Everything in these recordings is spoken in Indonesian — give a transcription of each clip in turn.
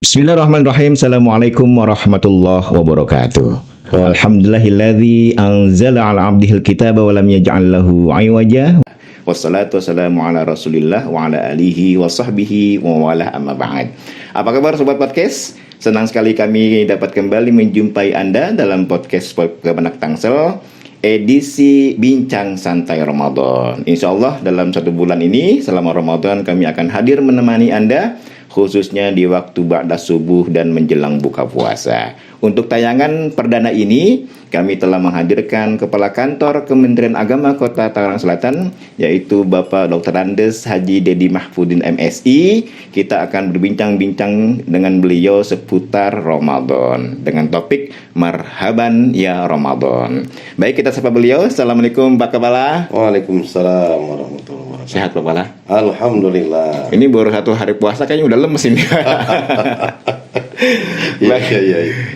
Bismillahirrahmanirrahim. Assalamualaikum warahmatullahi wabarakatuh. Alhamdulillahilladzi anzala ala abdihil kitaba wa lam yaj'al lahu 'iwaja. Wassalatu wassalamu ala Rasulillah wa ala alihi wa sahbihi wa wala amma ba'd. Apa kabar sobat podcast? Senang sekali kami dapat kembali menjumpai Anda dalam podcast Kemenak Tangsel edisi Bincang Santai Ramadan. Insya Allah dalam satu bulan ini selama Ramadan kami akan hadir menemani Anda, khususnya di waktu ba'da subuh dan menjelang buka puasa. Untuk tayangan perdana ini, kami telah menghadirkan Kepala Kantor Kementerian Agama Kota Tangerang Selatan, yaitu Bapak Dr. Andes Haji Dedi Mahfudin MSI. Kita akan berbincang-bincang dengan beliau seputar Ramadan dengan topik Marhaban Ya Ramadan. Baik, kita sapa beliau. Assalamualaikum Pak Kepala. Waalaikumsalam warahmatullahi wabarakatuh. Sehat Pak Kepala? Alhamdulillah. Ini baru satu hari puasa kayaknya udah lemes ini.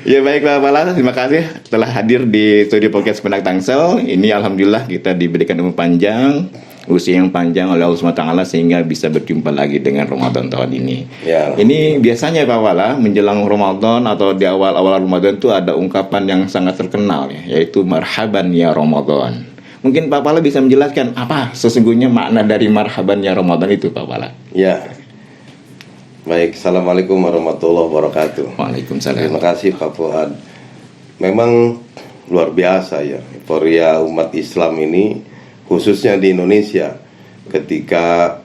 Ya baik Pak Kepala, terima kasih telah hadir di studio podcast Kemenak Tangsel. Ini alhamdulillah kita diberikan umur panjang, usia yang panjang oleh Allah SWT sehingga bisa berjumpa lagi dengan Ramadan tahun ini. Ya, ini biasanya Pak Kepala menjelang Ramadan atau di awal-awal Ramadan itu ada ungkapan yang sangat terkenal ya, yaitu Marhaban Ya Ramadan. Mungkin Pak Kepala bisa menjelaskan apa sesungguhnya makna dari Marhaban Ya Ramadan itu Pak Kepala? Ya. Baik, Assalamualaikum warahmatullahi wabarakatuh. Waalaikumsalam. Terima kasih Pak Fuad. Memang luar biasa ya euforia umat Islam ini, khususnya di Indonesia, ketika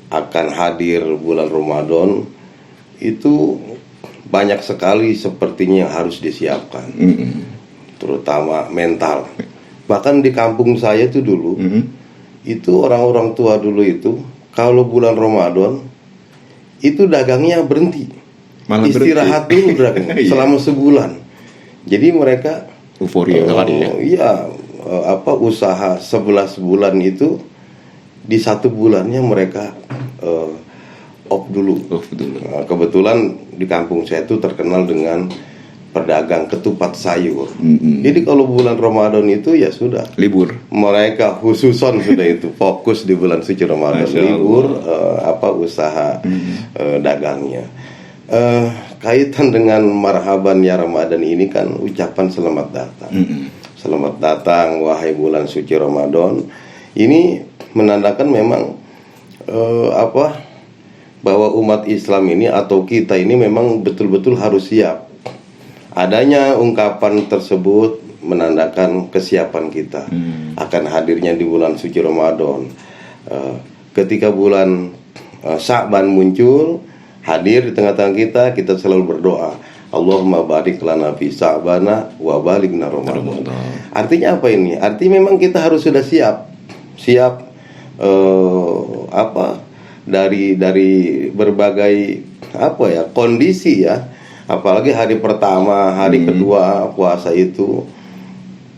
akan hadir bulan Ramadan, itu banyak sekali sepertinya yang harus disiapkan, terutama mental. Bahkan di kampung saya itu dulu, itu orang-orang tua dulu itu kalau bulan Ramadan itu dagangnya berhenti, malah istirahat dulu dagang selama sebulan. Jadi mereka euforia tadi ya. Iya, usaha 11 bulan itu di satu bulannya mereka off dulu. Kebetulan di kampung saya itu terkenal dengan pedagang ketupat sayur. Jadi kalau bulan Ramadan itu ya sudah libur. Mereka khususon sudah itu fokus di bulan suci Ramadan, libur usaha dagangnya. Kaitan dengan Marhaban Ya Ramadan ini kan ucapan selamat datang. Selamat datang wahai bulan suci Ramadan. Ini menandakan memang bahwa umat Islam ini atau kita ini memang betul-betul harus siap. Adanya ungkapan tersebut menandakan kesiapan kita akan hadirnya di bulan suci Ramadan. Ketika bulan Sya'ban muncul, hadir di tengah-tengah kita, kita selalu berdoa, Allahumma barik lana fi Sya'bana wa balighna Ramadan. Artinya apa ini? Artinya memang kita harus sudah siap dari berbagai kondisi ya. Apalagi hari pertama, hari kedua puasa itu,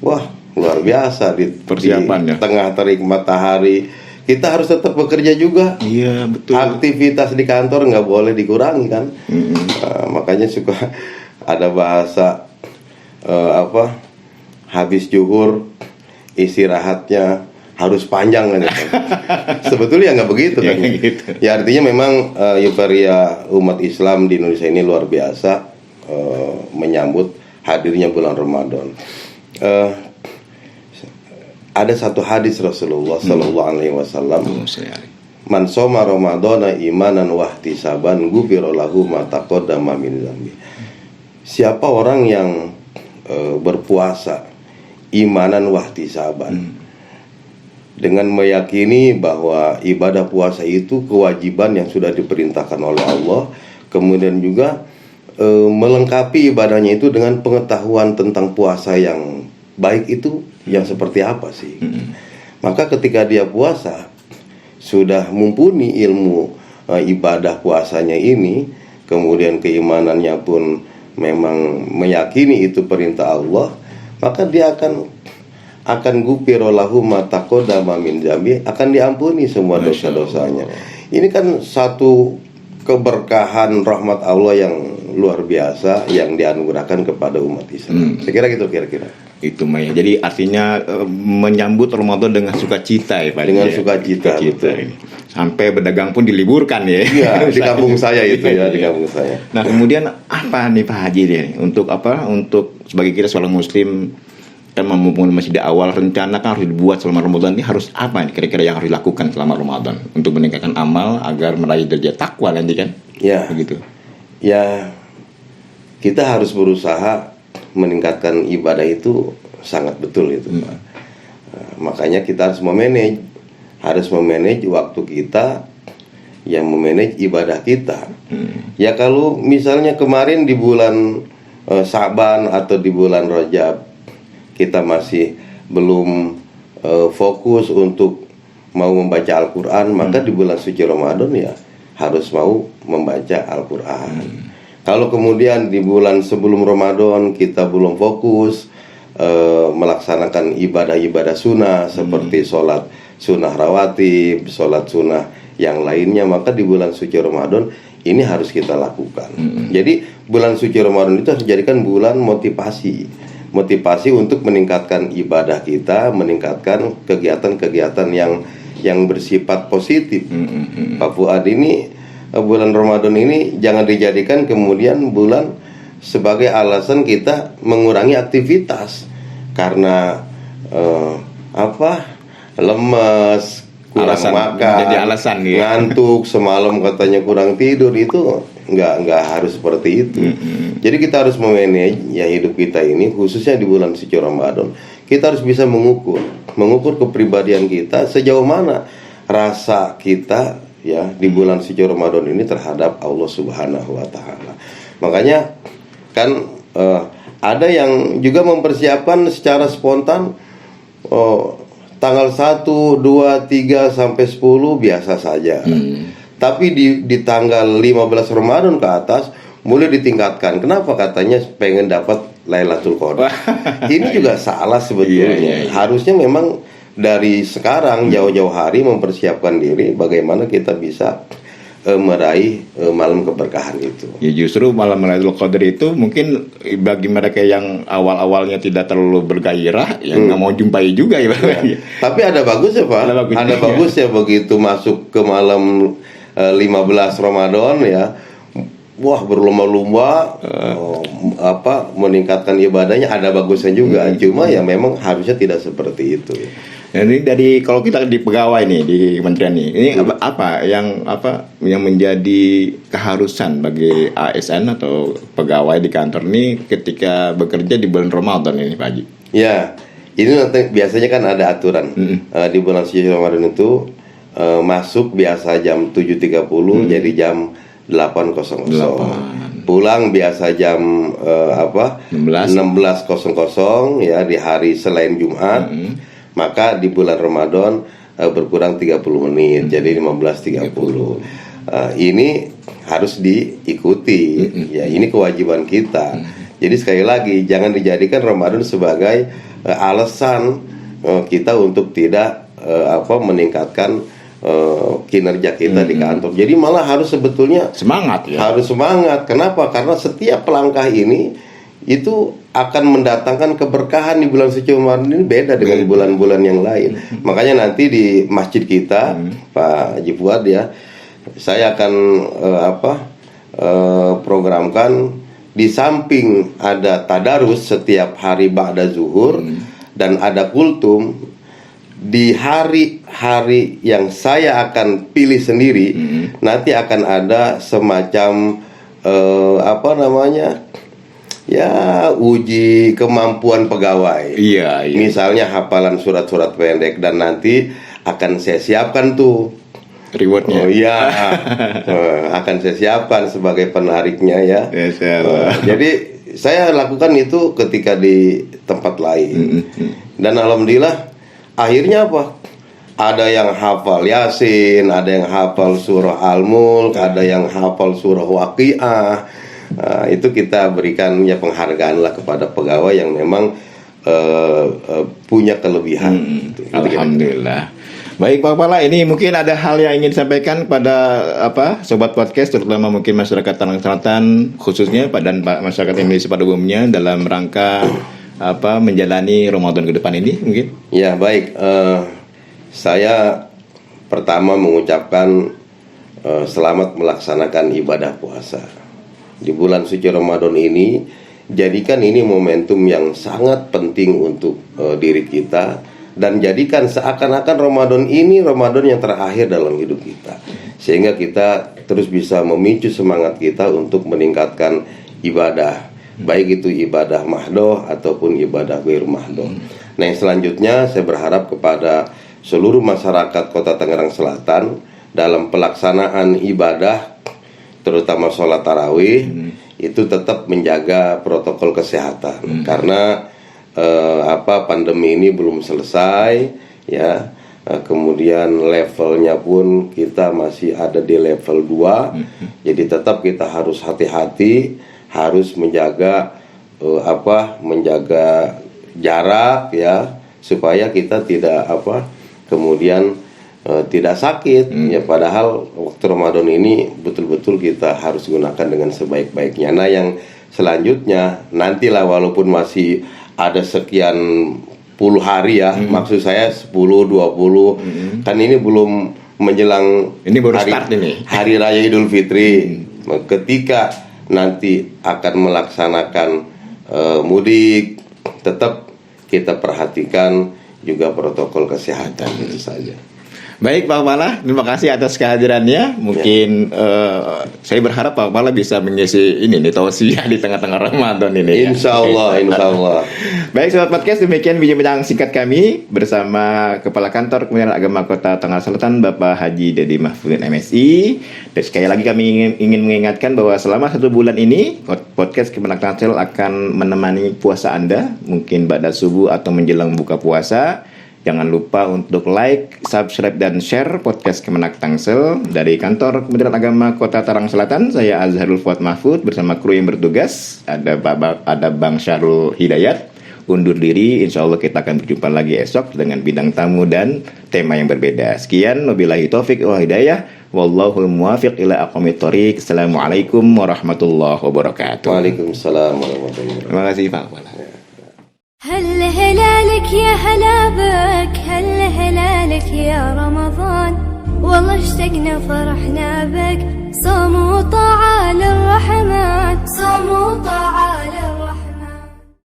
wah luar biasa di persiapan, di tengah terik matahari. Kita harus tetap bekerja juga. Iya betul. Aktivitas di kantor nggak boleh dikurangi kan. Makanya suka ada bahasa habis zuhur istirahatnya harus panjang kan. Sebetulnya nggak begitu kan. Ya artinya memang euforia umat Islam di Indonesia ini luar biasa menyambut hadirnya bulan Ramadan. Ada satu hadis Rasulullah Sallallahu Alaihi Wasallam, man shoma Ramadana imanan wa ihtisaban ghufira lahu ma taqaddama min dzambi. Siapa orang yang berpuasa imanan wa ihtisaban, dengan meyakini bahwa ibadah puasa itu kewajiban yang sudah diperintahkan oleh Allah, kemudian juga melengkapi ibadahnya itu dengan pengetahuan tentang puasa yang baik itu yang seperti apa sih. Maka ketika dia puasa sudah mumpuni ilmu ibadah puasanya ini, kemudian keimanannya pun memang meyakini itu perintah Allah, maka dia akan ghufira lahu ma taqaddama min dzambi, akan diampuni semua dosa-dosanya. Ini kan satu keberkahan rahmat Allah yang luar biasa yang dianugerahkan kepada umat Islam. Saya kira gitu kira-kira. Itu Maya. Jadi artinya menyambut Ramadan dengan sukacita ya Pak. Dengan sukacita ini. Sampai berdagang pun diliburkan ya. Iya, di kampung saya itu ya, di kampung saya. Nah, kemudian apa nih Pak Haji nih? Untuk apa? Untuk sebagai kita seorang muslim kan mumpung masih di awal rencana kan harus dibuat selama Ramadan ini harus apa nih kira-kira yang harus dilakukan selama Ramadan untuk meningkatkan amal agar meraih derajat takwa nanti kan? Ya. Begitu. Ya, kita harus berusaha meningkatkan ibadah itu sangat betul itu Pak. Makanya kita harus memanage waktu kita, yang memanage ibadah kita. Ya kalau misalnya kemarin di bulan Sa'ban atau di bulan Rajab kita masih belum fokus untuk mau membaca Al-Quran, maka di bulan suci Ramadan ya harus mau membaca Al-Quran. Kalau kemudian di bulan sebelum Ramadan kita belum fokus melaksanakan ibadah-ibadah sunnah seperti sholat sunnah rawatib, sholat sunnah yang lainnya, maka di bulan suci Ramadan ini harus kita lakukan. Jadi bulan suci Ramadan itu harus dijadikan bulan motivasi untuk meningkatkan ibadah kita, meningkatkan kegiatan-kegiatan yang bersifat positif. Pak Fuad, ini bulan Ramadan ini jangan dijadikan kemudian bulan sebagai alasan kita mengurangi aktivitas karena lemes, kurang makan, jadi alasan ya. Ngantuk, semalam katanya kurang tidur, itu nggak harus seperti itu. Jadi kita harus memanage ya hidup kita ini, khususnya di bulan suci Ramadan. Kita harus bisa mengukur kepribadian kita sejauh mana rasa kita ya di bulan suci Ramadan ini terhadap Allah Subhanahu wa taala. Makanya kan ada yang juga mempersiapkan secara spontan tanggal 1, 2, 3 sampai 10 biasa saja. Tapi di tanggal 15 Ramadan ke atas mulai ditingkatkan. Kenapa? Katanya pengen dapat Lailatul Qadar. Ini juga salah sebetulnya. Harusnya memang dari sekarang jauh-jauh hari mempersiapkan diri bagaimana kita bisa meraih malam keberkahan itu. Ya justru malam Lailatul Qadar itu mungkin bagi mereka yang awal-awalnya tidak terlalu bergairah, yang nggak mau jumpai juga ya. Tapi ada bagusnya Pak. Ada bagusnya begitu masuk ke malam 15 Ramadan ya. Wah, berlomba-lomba meningkatkan ibadahnya, ada bagusnya juga. Cuma ya memang harusnya tidak seperti itu. Nah, ini dari kalau kita di pegawai nih di kementerian nih, ini apa yang menjadi keharusan bagi ASN atau pegawai di kantor ini ketika bekerja di bulan Ramadan ini Pak Haji? Ya, ini nanti biasanya kan ada aturan di bulan suci Ramadan itu masuk biasa jam 7.30 jadi jam 8.00. Pulang biasa jam 16.00 ya di hari selain Jumat. Maka di bulan Ramadan berkurang 30 menit jadi 15.30. Ini harus diikuti. Ya, ini kewajiban kita. Jadi sekali lagi jangan dijadikan Ramadan sebagai alasan kita untuk tidak meningkatkan kinerja kita di kantor. Jadi malah harus sebetulnya semangat ya. Harus semangat. Kenapa? Karena setiap langkah ini itu akan mendatangkan keberkahan di bulan suci Ramadan ini beda dengan bulan-bulan yang lain. Makanya nanti di masjid kita Pak Haji Fuad ya, saya akan programkan di samping ada tadarus setiap hari ba'da zuhur dan ada kultum, di hari-hari yang saya akan pilih sendiri nanti akan ada semacam ya uji kemampuan pegawai. Iya. Misalnya hafalan surat-surat pendek dan nanti akan saya siapkan tuh rewardnya. Oh iya, akan saya siapkan sebagai penariknya ya. Jadi saya lakukan itu ketika di tempat lain. Dan alhamdulillah akhirnya apa? Ada yang hafal Yasin, ada yang hafal surah Al-Mulk, ada yang hafal surah Waqiah. Itu kita berikan ya penghargaan lah kepada pegawai yang memang punya kelebihan. Alhamdulillah. Baik Pak Kepala, ini mungkin ada hal yang ingin disampaikan pada sobat podcast, terutama mungkin masyarakat Tangerang Selatan khususnya dan masyarakat Indonesia pada umumnya dalam rangka menjalani Ramadan ke depan ini mungkin. Ya baik, saya pertama mengucapkan selamat melaksanakan ibadah puasa di bulan suci Ramadan ini. Jadikan ini momentum yang sangat penting untuk diri kita, dan jadikan seakan-akan Ramadan ini Ramadan yang terakhir dalam hidup kita, sehingga kita terus bisa memicu semangat kita untuk meningkatkan ibadah, baik itu ibadah mahdoh ataupun ibadah ghair mahdoh. Nah, yang selanjutnya saya berharap kepada seluruh masyarakat Kota Tangerang Selatan dalam pelaksanaan ibadah, terutama sholat tarawih, itu tetap menjaga protokol kesehatan, karena pandemi ini belum selesai, ya. Kemudian levelnya pun kita masih ada di level 2. Jadi tetap kita harus hati-hati, harus menjaga menjaga jarak, ya, supaya kita tidak kemudian tidak sakit, ya. Padahal waktu Ramadan ini betul-betul kita harus gunakan dengan sebaik-baiknya. Nah, yang selanjutnya nantilah, walaupun masih ada sekian puluh hari, ya, maksud saya 10, 20, kan ini belum menjelang ini baru start ini. Hari Raya Idul Fitri. Ketika nanti akan melaksanakan mudik, tetap kita perhatikan juga protokol kesehatan, itu saja. Baik Pak Kepala, terima kasih atas kehadirannya. Mungkin saya berharap Pak Kepala bisa mengisi ini nih tausiah di tengah-tengah Ramadan ini. Insya Allah, Insya Allah. Baik sobat podcast, demikian bincang singkat kami bersama Kepala Kantor Kementerian Agama Kota Tangerang Selatan, Bapak Haji Dedi Mahfudin MSI. Dan sekali lagi kami ingin mengingatkan bahwa selama 1 bulan ini podcast Kemenang Tangsel akan menemani puasa Anda, mungkin pada subuh atau menjelang buka puasa. Jangan lupa untuk like, subscribe, dan share podcast Kemenak Tangsel. Dari Kantor Kementerian Agama Kota Tangerang Selatan, saya Azharul Fuad Mahfud bersama kru yang bertugas. Ada Bang Syarul Hidayat. Undur diri, insya Allah kita akan berjumpa lagi esok dengan bidang tamu dan tema yang berbeda. Sekian, wabillahi taufiq wal hidayah. Wallahul muwafiq ila aqwamit thoriq. Assalamualaikum warahmatullahi wabarakatuh. Waalaikumsalam warahmatullahi wabarakatuh. Terima kasih Pak. هل هلالك يا هلا بك، هل هلالك يا رمضان، والله اشتقنا فرحنا بك، صوم وطاعة للرحمن، صوم وطاعة